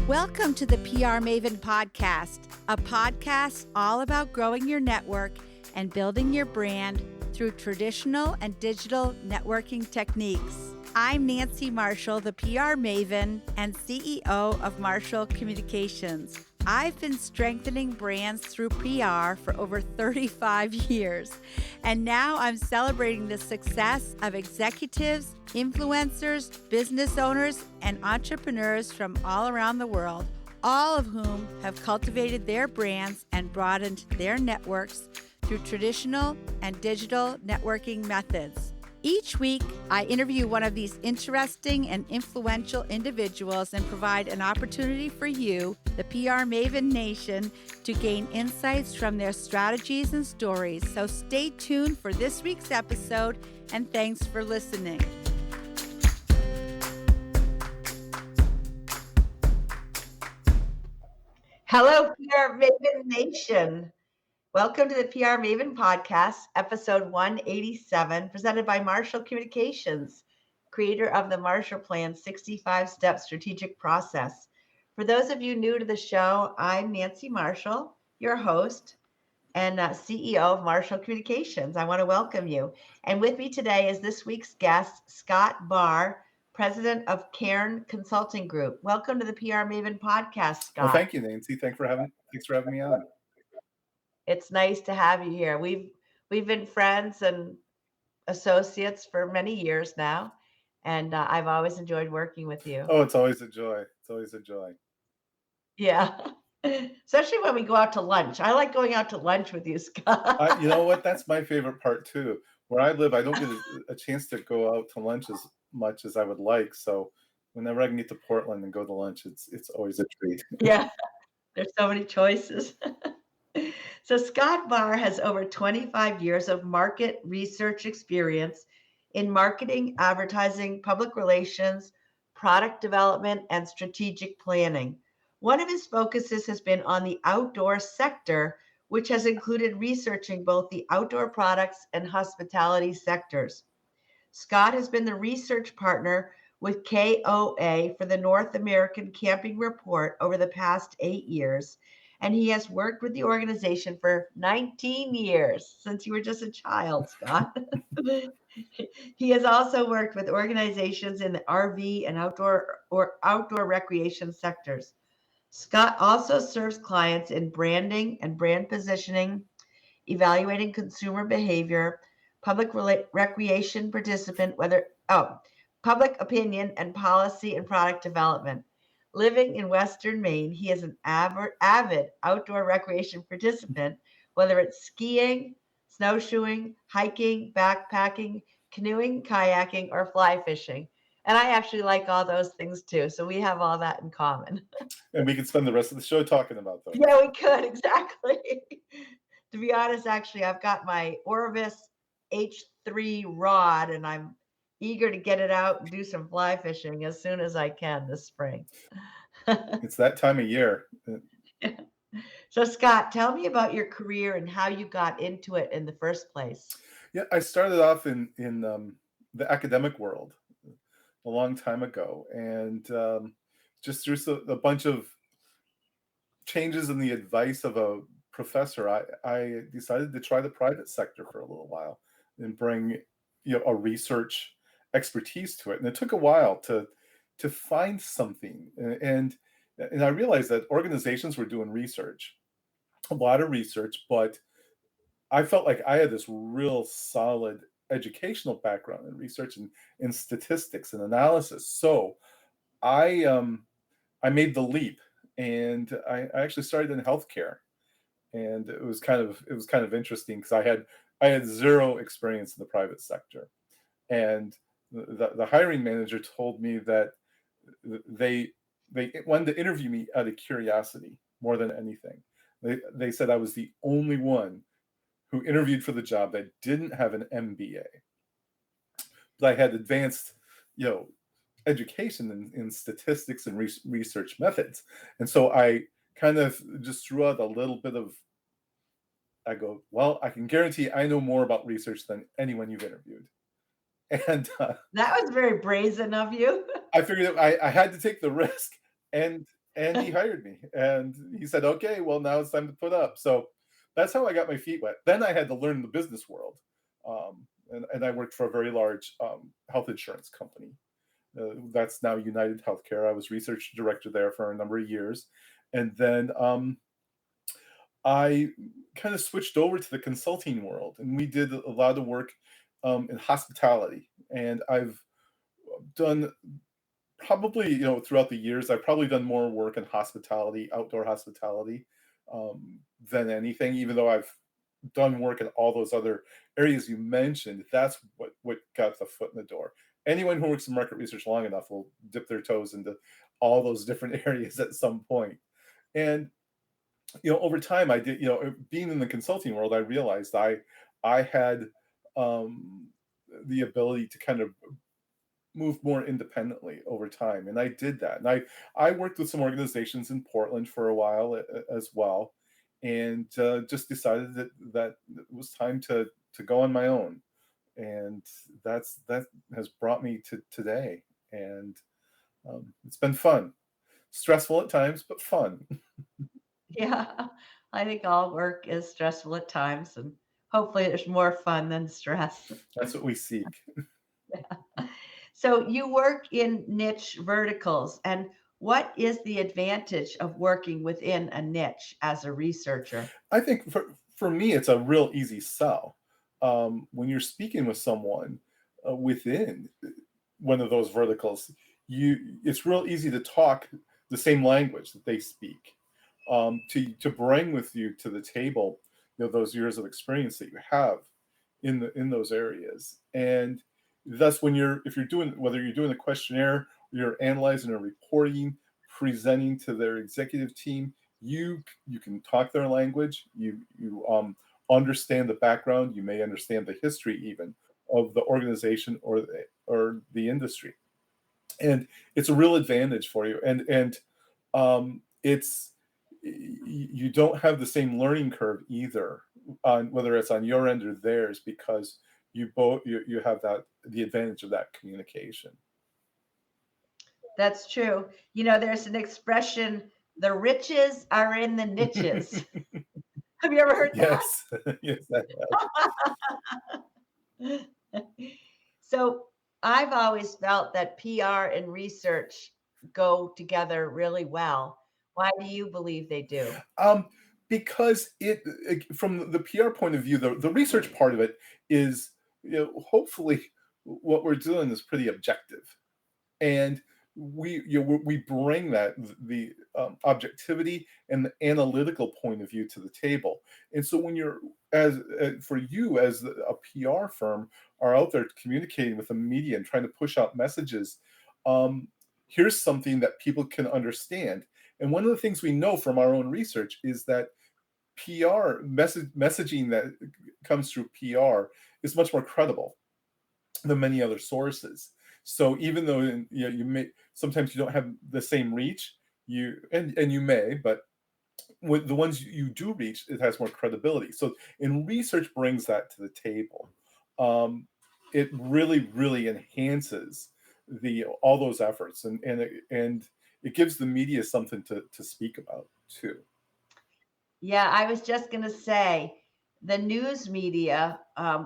Welcome to the PR Maven Podcast, a podcast all about growing your network and building your brand through traditional and digital networking techniques. I'm Nancy Marshall, the PR Maven and CEO of Marshall Communications. I've been strengthening brands through PR for over 35 years, and now I'm celebrating the success of executives, influencers, business owners, and entrepreneurs from all around the world, all of whom have cultivated their brands and broadened their networks through traditional and digital networking methods. Each week, I interview one of these interesting and influential individuals and provide an opportunity for you, the PR Maven Nation, to gain insights from their strategies and stories. So stay tuned for this week's episode, and thanks for listening. Hello, PR Maven Nation. Welcome to the PR Maven Podcast, episode 187, presented by Marshall Communications, creator of the Marshall Plan 65-Step Strategic Process. For those of you new to the show, I'm Nancy Marshall, your host and CEO of Marshall Communications. I want to welcome you. And with me today is this week's guest, Scott Bahr, president of Cairn Consulting Group. Welcome to the PR Maven Podcast, Scott. Well, thank you, Nancy. Thanks for having me on. It's nice to have you here. We've been friends and associates for many years now, and I've always enjoyed working with you. Oh, it's always a joy. Yeah, especially when we go out to lunch. I like going out to lunch with you, Scott. You know what? That's my favorite part too. Where I live, I don't get a chance to go out to lunch as much as I would like. So whenever I can get to Portland and go to lunch, it's always a treat. Yeah, there's so many choices. So Scott Bahr has over 25 years of market research experience in marketing, advertising, public relations, product development, and strategic planning. One of his focuses has been on the outdoor sector, which has included researching both the outdoor products and hospitality sectors. Scott has been the research partner with KOA for the North American Camping Report over the past 8 years, and he has worked with the organization for 19 years, since you were just a child, Scott. He has also worked with organizations in the RV and outdoor recreation sectors. Scott also serves clients in branding and brand positioning, evaluating consumer behavior, public recreation participant, public opinion, and policy and product development. Living in Western Maine, he is an avid outdoor recreation participant, whether it's skiing, snowshoeing, hiking, backpacking, canoeing, kayaking, or fly fishing. And I actually like all those things too. So we have all that in common. And we can spend the rest of the show talking about those. Yeah, we could, exactly. To be honest, actually, I've got my Orvis H3 rod, and I'm eager to get it out and do some fly fishing as soon as I can this spring. It's that time of year. So Scott, tell me about your career and how you got into it in the first place. Yeah, I started off in the academic world a long time ago, and just through a bunch of changes in the advice of a professor, I decided to try the private sector for a little while and bring a research expertise to it. And it took a while to find something, and I realized that organizations were doing research, a lot of research, but I felt like I had this real solid educational background in research and in statistics and analysis. So I made the leap, and I actually started in healthcare, and it was kind of interesting because I had zero experience in the private sector, and the hiring manager told me that they wanted to interview me out of curiosity more than anything. They said I was the only one who interviewed for the job that didn't have an MBA, but I had advanced, education in statistics and research methods. And so I kind of just threw out a little bit of, I go, well, I can guarantee I know more about research than anyone you've interviewed. And that was very brazen of you. I figured I had to take the risk. And and he hired me, and he said, "Okay, well, now it's time to put up." So that's how I got my feet wet. Then I had to learn the business world, and I worked for a very large health insurance company. That's now United Healthcare. I was research director there for a number of years, and then I kind of switched over to the consulting world, and we did a lot of work in hospitality. And I've done probably, throughout the years, I've probably done more work in hospitality, outdoor hospitality, than anything. Even though I've done work in all those other areas you mentioned, that's what got the foot in the door. Anyone who works in market research long enough will dip their toes into all those different areas at some point. And over time, I did, being in the consulting world, I realized I had the ability to kind of move more independently over time, and I did that. And I worked with some organizations in Portland for a while as well, and just decided that it was time to go on my own, and that has brought me to today, and it's been fun, stressful at times, but fun. Yeah, I think all work is stressful at times, and hopefully there's more fun than stress. That's what we seek. So you work in niche verticals, and what is the advantage of working within a niche as a researcher? I think for me, it's a real easy sell. When you're speaking with someone within one of those verticals, it's real easy to talk the same language that they speak, to bring with you to the table, those years of experience that you have in those areas. And thus, if you're doing, whether you're doing a questionnaire, you're analyzing or reporting, presenting to their executive team, you can talk their language. You understand the background. You may understand the history even of the organization or the industry, and it's a real advantage for you. And it's you don't have the same learning curve either, on whether it's on your end or theirs, because you have the advantage of that communication. That's true. There's an expression, the riches are in the niches. Have you ever heard that? Yes, yes, that, So I've always felt that PR and research go together really well. Why do you believe they do? um, because from the PR point of view, the research part of it is, hopefully, what we're doing is pretty objective, and we bring the objectivity and the analytical point of view to the table. And so when you're, as for you as a PR firm, are out there communicating with the media and trying to push out messages, um, here's something that people can understand. And one of the things we know from our own research is that messaging that comes through PR is much more credible than many other sources. So even though, you may sometimes you don't have the same reach, and you may, but with the ones you do reach, it has more credibility. So and research brings that to the table. Um, it really, really enhances the all those efforts, and it gives the media something to speak about too. Yeah, I was just going to say the news media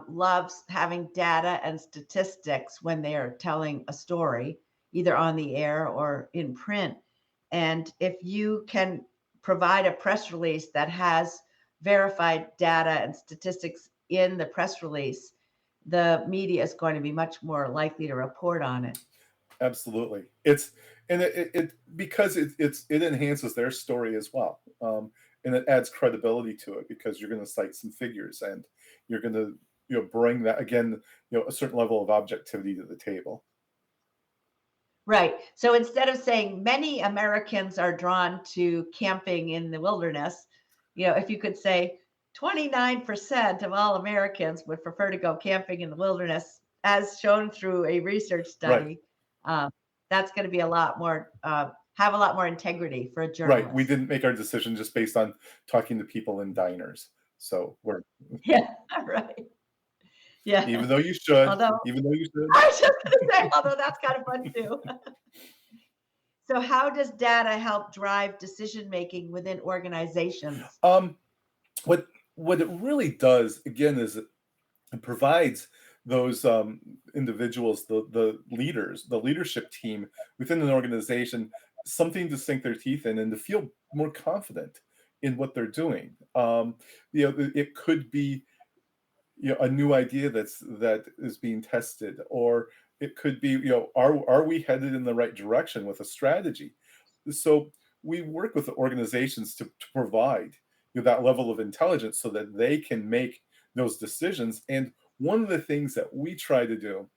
loves having data and statistics when they are telling a story, either on the air or in print. And if you can provide a press release that has verified data and statistics in the press release, the media is going to be much more likely to report on it. Absolutely. It because it enhances their story as well. And it adds credibility to it because you're going to cite some figures, and you're going to, bring that again, a certain level of objectivity to the table. Right. So instead of saying many Americans are drawn to camping in the wilderness, if you could say 29% of all Americans would prefer to go camping in the wilderness, as shown through a research Right. study, um, that's going to be a lot more, have a lot more integrity for a Right. We journalist. didn't make our decision just based on talking to people in diners. So we're Yeah. Right. Yeah. even though you should, Although even though you should. I was just going to say, although that's kind of fun too. So how does data help drive decision making within organizations? Um, what it really does again is it provides those individuals, the leaders, the leadership team within an organization, something to sink their teeth in and to feel more confident in what they're doing. It could be a new idea that is being tested, or it could be are we headed in the right direction with a strategy. So we work with the organizations to provide that level of intelligence so that they can make those decisions. And one of the things that we try to do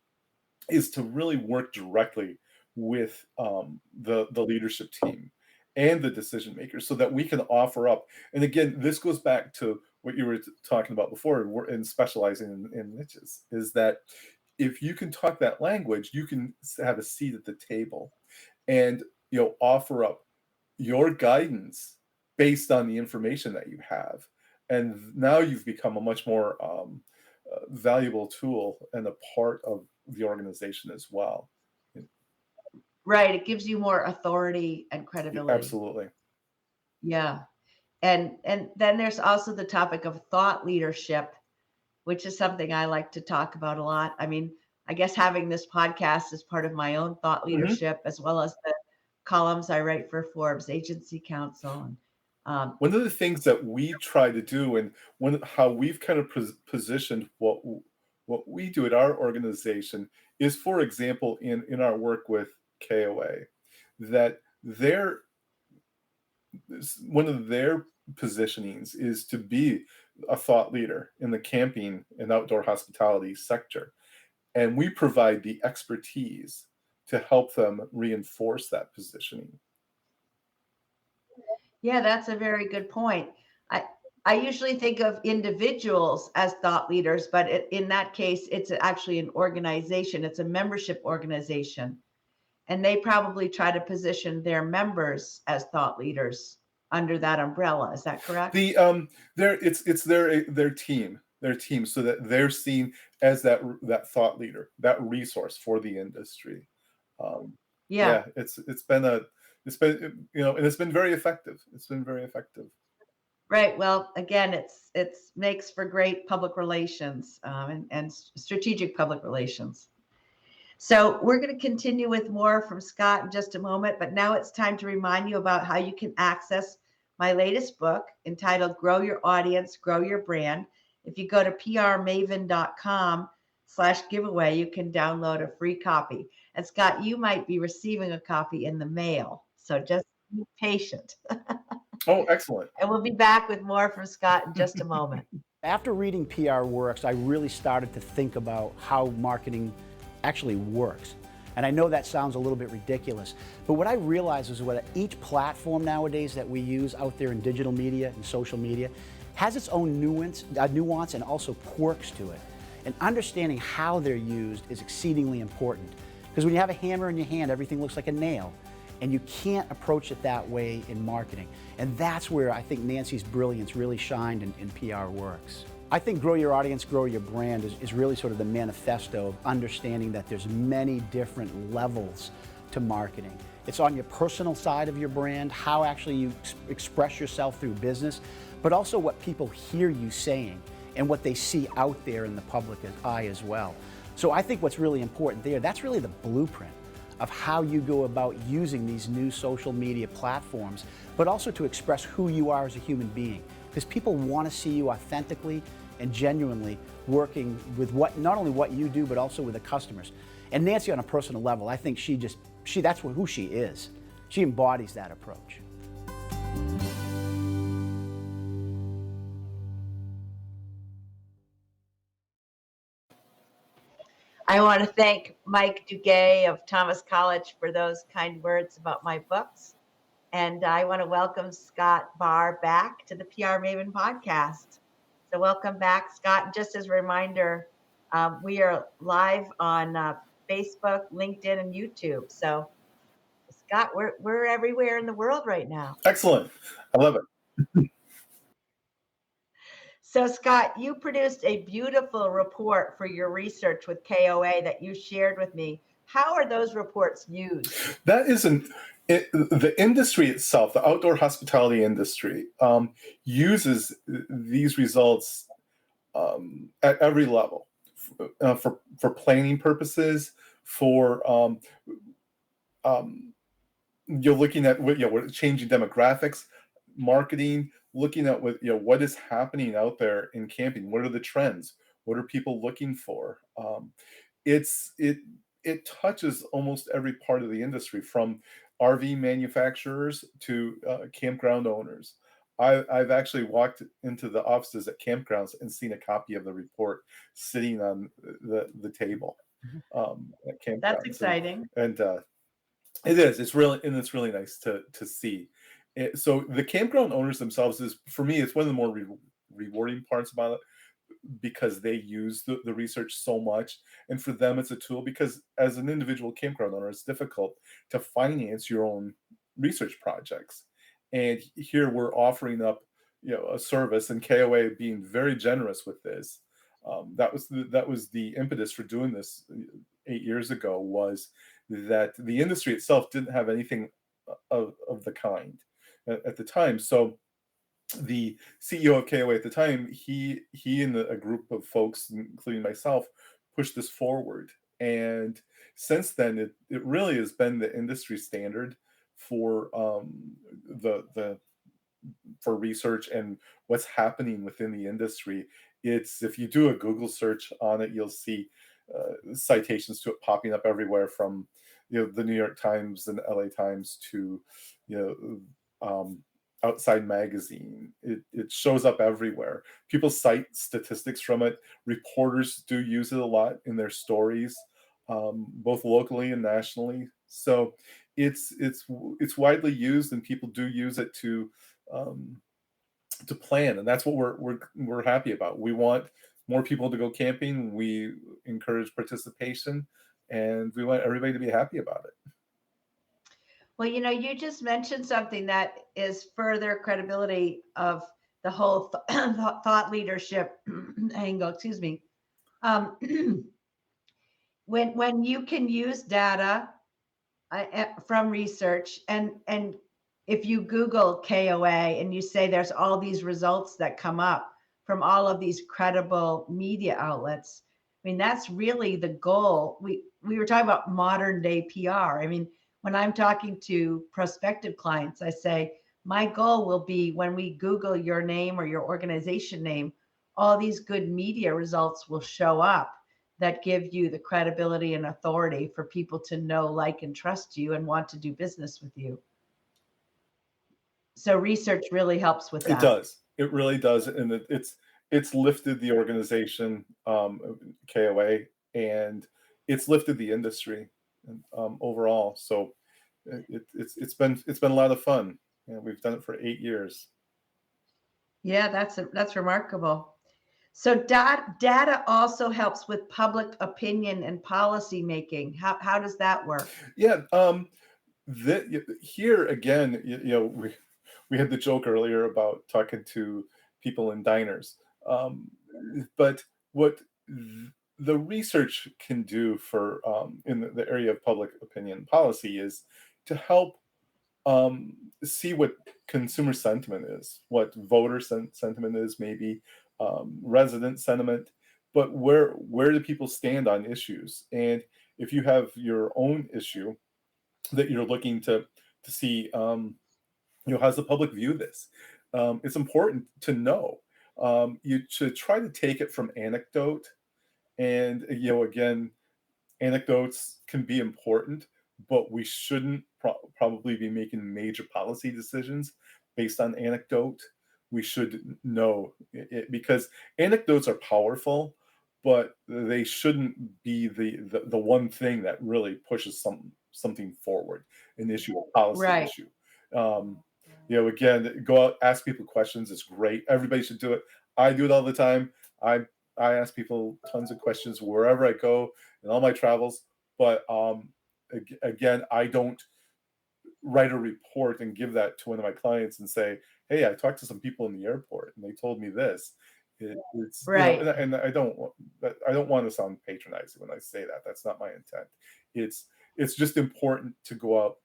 is to really work directly with the leadership team and the decision makers so that we can offer up. And again, this goes back to what you were talking about before and specializing in niches, is that if you can talk that language, you can have a seat at the table and offer up your guidance based on the information that you have. And now you've become a much more valuable tool and a part of the organization as well. Right. It gives you more authority and credibility. Absolutely. Yeah. And then there's also the topic of thought leadership, which is something I like to talk about a lot. I mean, I guess having this podcast is part of my own thought leadership, as well as the columns I write for Forbes Agency Council. And one of the things that we try to do, and how we've kind of positioned what we do at our organization is, for example, in our work with KOA, that one of their positionings is to be a thought leader in the camping and outdoor hospitality sector. And we provide the expertise to help them reinforce that positioning. yeah, that's a very good point. I usually think of individuals as thought leaders, but in that case, it's actually an organization. It's a membership organization. And they probably try to position their members as thought leaders under that umbrella. Is that correct? It's their team, so that they're seen as that thought leader, that resource for the industry. Yeah. It's been and it's been very effective. It's been very effective. Right. Well, again, it makes for great public relations and strategic public relations. So we're going to continue with more from Scott in just a moment, but now it's time to remind you about how you can access my latest book entitled Grow Your Audience, Grow Your Brand. If you go to prmaven.com/giveaway, you can download a free copy. And Scott, you might be receiving a copy in the mail. So just be patient. Oh, excellent. And we'll be back with more from Scott in just a moment. After reading PR Works, I really started to think about how marketing actually works. And I know that sounds a little bit ridiculous, but what I realized is that each platform nowadays that we use out there in digital media and social media has its own nuance and also quirks to it. And understanding how they're used is exceedingly important. Because when you have a hammer in your hand, everything looks like a nail. And you can't approach it that way in marketing. And that's where I think Nancy's brilliance really shined in PR Works. I think Grow Your Audience, Grow Your Brand is really sort of the manifesto of understanding that there's many different levels to marketing. It's on your personal side of your brand, how actually you express yourself through business, but also what people hear you saying and what they see out there in the public eye as well. So I think what's really important there, that's really the blueprint of how you go about using these new social media platforms, but also to express who you are as a human being. Because people want to see you authentically and genuinely working with not only what you do, but also with the customers. And Nancy, on a personal level, I think that's who she is. She embodies that approach. I want to thank Mike Duguay of Thomas College for those kind words about my books. And I want to welcome Scott Bahr back to the PR Maven podcast. So welcome back, Scott. Just as a reminder, we are live on Facebook, LinkedIn, and YouTube. So Scott, we're everywhere in the world right now. Excellent. I love it. So Scott, you produced a beautiful report for your research with KOA that you shared with me. How are those reports used? That is The industry itself, the outdoor hospitality industry, uses these results at every level for planning purposes, for you're looking at what changing demographics, marketing, looking at what is happening out there in camping. What are the trends? What are people looking for? It touches almost every part of the industry, from RV manufacturers to campground owners. I've actually walked into the offices at campgrounds and seen a copy of the report sitting on the table at campgrounds. That's exciting. And it is. It's really nice to see. So the campground owners themselves is, for me, it's one of the more rewarding parts about it, because they use the research so much, and for them it's a tool, because as an individual campground owner, it's difficult to finance your own research projects, and here we're offering up a service, and KOA being very generous with this. That was the impetus for doing this 8 years ago, was that the industry itself didn't have anything of the kind at the time. So the CEO of KOA at the time, he and a group of folks, including myself, pushed this forward. And since then, it really has been the industry standard for for research and what's happening within the industry. It's, if you do a Google search on it, you'll see citations to it popping up everywhere, from the New York Times and LA Times to Outside Magazine. It shows up everywhere. People cite statistics from it. Reporters do use it a lot in their stories, both locally and nationally. So it's widely used, and people do use it to plan, and that's what we're happy about. We want more people to go camping. We encourage participation, and we want everybody to be happy about it. Well, you just mentioned something that is further credibility of the whole thought leadership angle. Excuse me. When you can use data from research, and if you Google KOA and you say there's all these results that come up from all of these credible media outlets, I mean, that's really the goal. We were talking about modern day PR. I mean, when I'm talking to prospective clients, I say, my goal will be, when we Google your name or your organization name, all these good media results will show up that give you the credibility and authority for people to know, like, and trust you and want to do business with you. So research really helps with that. It does. It really does. And it's lifted the organization, KOA, and it's lifted the industry overall. So it's been a lot of fun. We've done it for 8 years. Yeah, that's remarkable. So data also helps with public opinion and policy making. How does that work? Yeah. Here again, we had the joke earlier about talking to people in diners. But what the research can do for in the area of public opinion policy is to help see what consumer sentiment is, what voter sentiment is, maybe resident sentiment, but where do people stand on issues? And if you have your own issue that you're looking to see, how's the public view this? It's important to know. You should try to take it from anecdote, and again, anecdotes can be important, but we shouldn't probably be making major policy decisions based on anecdote. We should know it, because anecdotes are powerful, but they shouldn't be the one thing that really pushes something forward, an issue, a policy issue. Again, go out, ask people questions. It's great. Everybody should do it. I do it all the time. I ask people tons of questions wherever I go in all my travels. But again, I don't write a report and give that to one of my clients and say, hey, I talked to some people in the airport and they told me this. It's right. And I don't want to sound patronizing when I say that. That's not my intent. It's just important to go out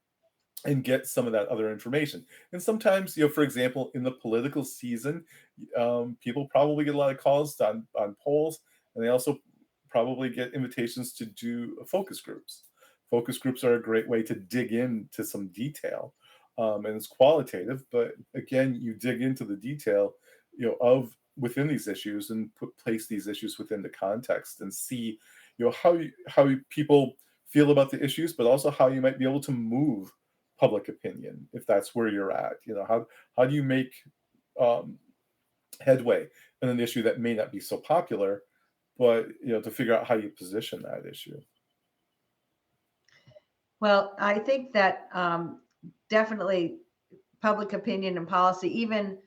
and get some of that other information. And sometimes, for example, in the political season, people probably get a lot of calls on polls, and they also probably get invitations to do focus groups. Focus groups are a great way to dig into some detail, and it's qualitative. But again, you dig into the detail, of within these issues and place these issues within the context and see, how people feel about the issues, but also how you might be able to move public opinion if that's where you're at. How do you make um, headway in an issue that may not be so popular, but to figure out how you position that issue. Well, I think that definitely public opinion and policy, even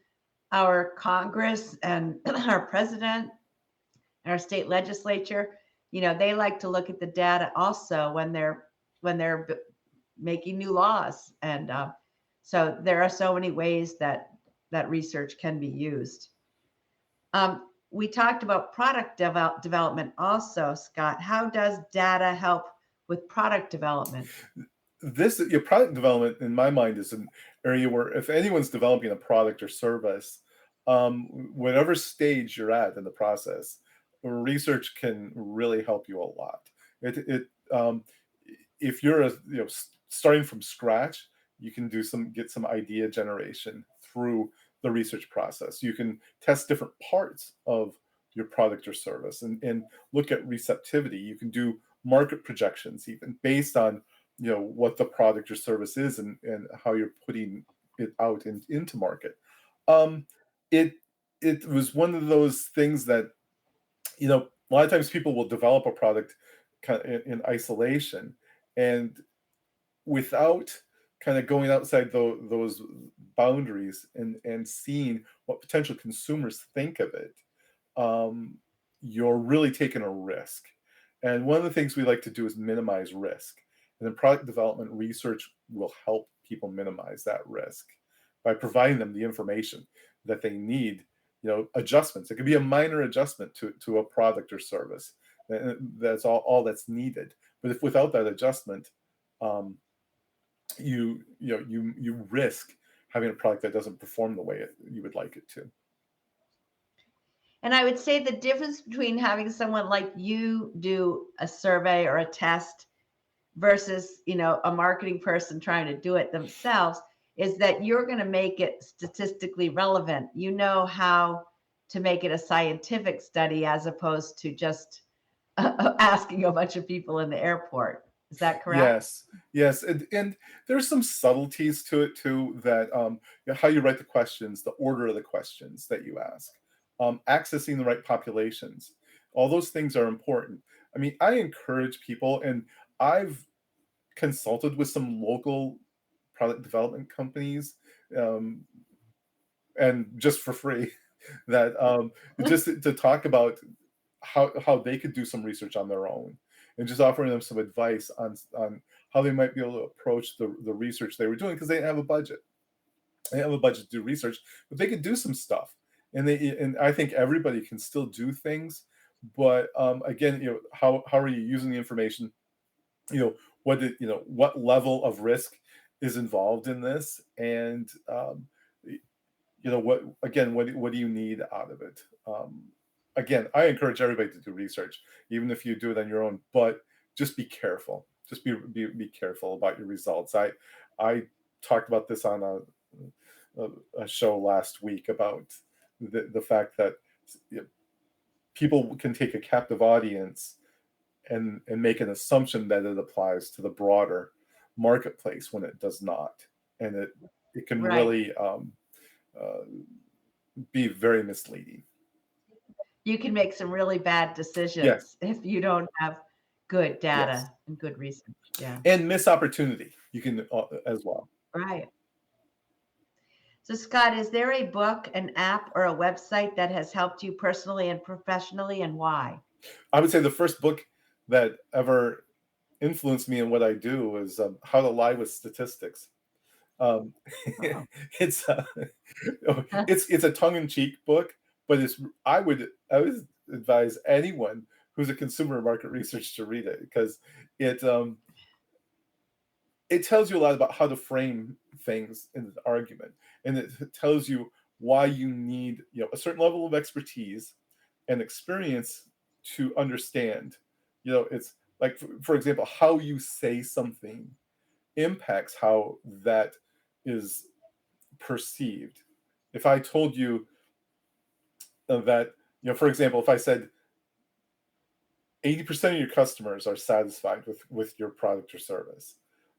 our Congress and our president, our state legislature, they like to look at the data also when they're making new laws, and so there are so many ways that research can be used. We talked about product development also, Scott. How does data help with product development? Your product development, in my mind, is an area where if anyone's developing a product or service, whatever stage you're at in the process, research can really help you a lot. If you're starting from scratch, you can get some idea generation through the research process. You can test different parts of your product or service and look at receptivity. You can do market projections even based on what the product or service is and how you're putting it out into market. It was one of those things that a lot of times people will develop a product kind of in isolation and without kind of going outside those boundaries and seeing what potential consumers think of it. You're really taking a risk. And one of the things we like to do is minimize risk. And in product development, research will help people minimize that risk by providing them the information that they need, adjustments. It could be a minor adjustment to a product or service. That's all that's needed. But if without that adjustment, you risk having a product that doesn't perform the way you would like it to. And I would say the difference between having someone like you do a survey or a test versus, a marketing person trying to do it themselves is that you're going to make it statistically relevant. You know how to make it a scientific study as opposed to just asking a bunch of people in the airport. Is that correct? Yes, and there's some subtleties to it too. That how you write the questions, the order of the questions that you ask, accessing the right populations, all those things are important. I mean, I encourage people, and I've consulted with some local product development companies, and just for free, that just to talk about how they could do some research on their own, and just offering them some advice on how they might be able to approach the research they were doing, because they didn't have a budget. They have a budget to do research, but they could do some stuff, and I think everybody can still do things. But again, how are you using the information? What level of risk is involved in this, and what do you need out of it? Again, I encourage everybody to do research, even if you do it on your own, but just be careful. Just be careful about your results. I talked about this on a show last week about the fact that people can take a captive audience and make an assumption that it applies to the broader marketplace when it does not, and it can Right. really be very misleading. You can make some really bad decisions if you don't have good data and good research. Yeah. And miss opportunity. You can as well. Right. So, Scott, is there a book, an app, or a website that has helped you personally and professionally, and why? I would say the first book that ever influenced me in what I do is How to Lie with Statistics. Wow. It's it's a tongue-in-cheek book, but I would advise anyone who's a consumer market research to read it, because it tells you a lot about how to frame things in an argument, and it tells you why you need, a certain level of expertise and experience to understand. It's like, for example, how you say something impacts how that is perceived. If I told you that, for example, if I said 80% of your customers are satisfied with your product or service,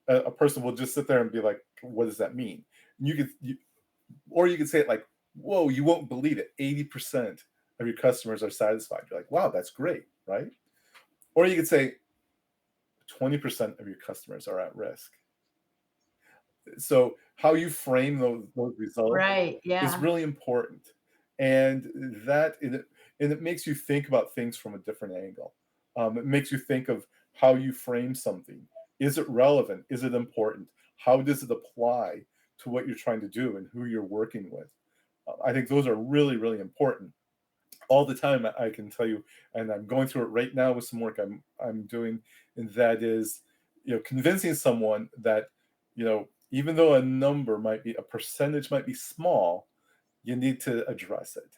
a person will just sit there and be like, what does that mean? Or you could say it like, whoa, you won't believe it, 80% of your customers are satisfied. You're like, wow, that's great, right? Or you could say 20% of your customers are at risk. So how you frame those results Right. is Yeah. really important, and it makes you think about things from a different angle. It makes you think of how you frame something. Is it relevant? Is it important? How does it apply to what you're trying to do and who you're working with? I think those are really, really important. All the time, I can tell you, and I'm going through it right now with some work I'm doing, and that is, convincing someone that, even though a percentage might be small, you need to address it.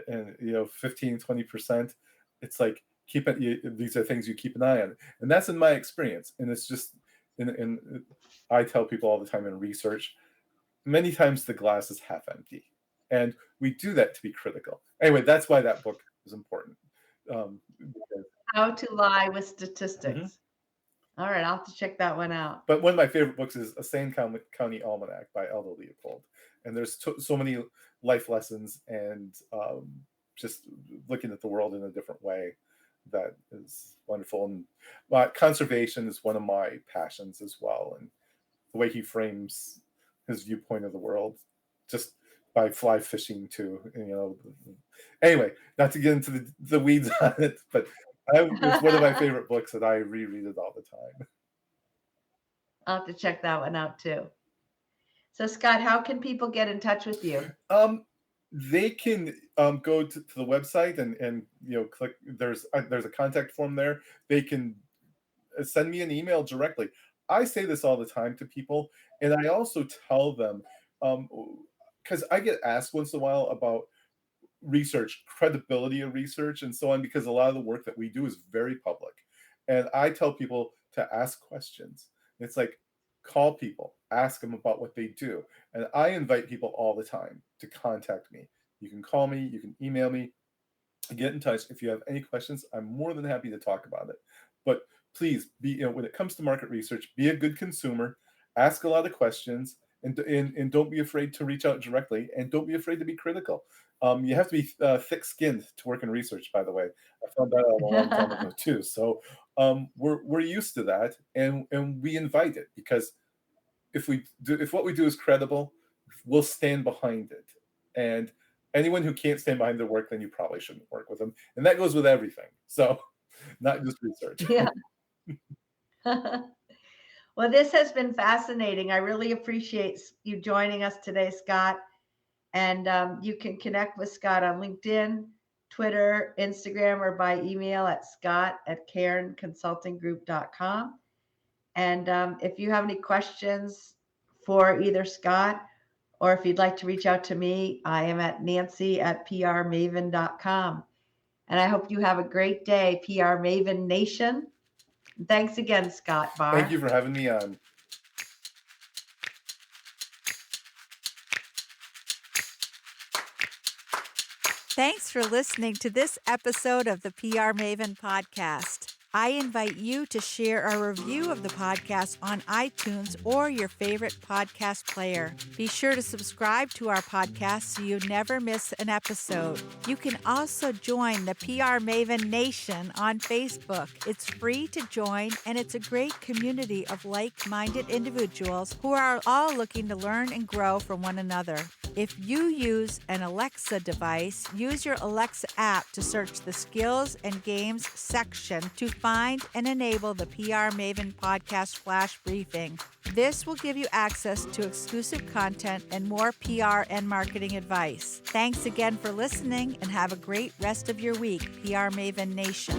And 15-20%, it's like, these are things you keep an eye on, and that's in my experience. And it's just, and I tell people all the time in research, many times the glass is half empty, and we do that to be critical. Anyway, that's why that book is important. How to Lie with Statistics. Mm-hmm. All right, I'll have to check that one out. But one of my favorite books is A Sane County Almanac by Aldo Leopold, and there's so many life lessons and just looking at the world in a different way that is wonderful. And conservation is one of my passions as well, and the way he frames his viewpoint of the world, just by fly fishing too. Anyway, not to get into the weeds on it, but it's one of my favorite books that I reread it all the time. I'll have to check that one out too. So Scott, how can people get in touch with you? They can go to the website and click. There's a contact form there. They can send me an email directly. I say this all the time to people, and I also tell them, because I get asked once in a while about research, credibility of research, and so on, because a lot of the work that we do is very public. And I tell people to ask questions. It's like, call people, ask them about what they do. And I invite people all the time to contact me. You can call me, you can email me, get in touch. If you have any questions, I'm more than happy to talk about it. But please be, when it comes to market research, be a good consumer, ask a lot of questions, and don't be afraid to reach out directly, and don't be afraid to be critical. You have to be thick-skinned to work in research, by the way. I found that out a long time ago too. So we're used to that, and we invite it, because if what we do is credible, we'll stand behind it. And anyone who can't stand behind their work, then you probably shouldn't work with them. And that goes with everything. So not just research. Yeah. Well, this has been fascinating. I really appreciate you joining us today, Scott. And you can connect with Scott on LinkedIn, Twitter, Instagram, or by email at scott@cairnconsultinggroup.com. And if you have any questions for either Scott, or if you'd like to reach out to me, I am at nancy@prmaven.com. And I hope you have a great day, PR Maven Nation. Thanks again, Scott Bahr. Thank you for having me on. Thanks for listening to this episode of the PR Maven podcast. I invite you to share a review of the podcast on iTunes or your favorite podcast player. Be sure to subscribe to our podcast so you never miss an episode. You can also join the PR Maven Nation on Facebook. It's free to join, and it's a great community of like-minded individuals who are all looking to learn and grow from one another. If you use an Alexa device, use your Alexa app to search the Skills and Games section to find and enable the PR Maven Podcast Flash Briefing. This will give you access to exclusive content and more PR and marketing advice. Thanks again for listening, and have a great rest of your week, PR Maven Nation.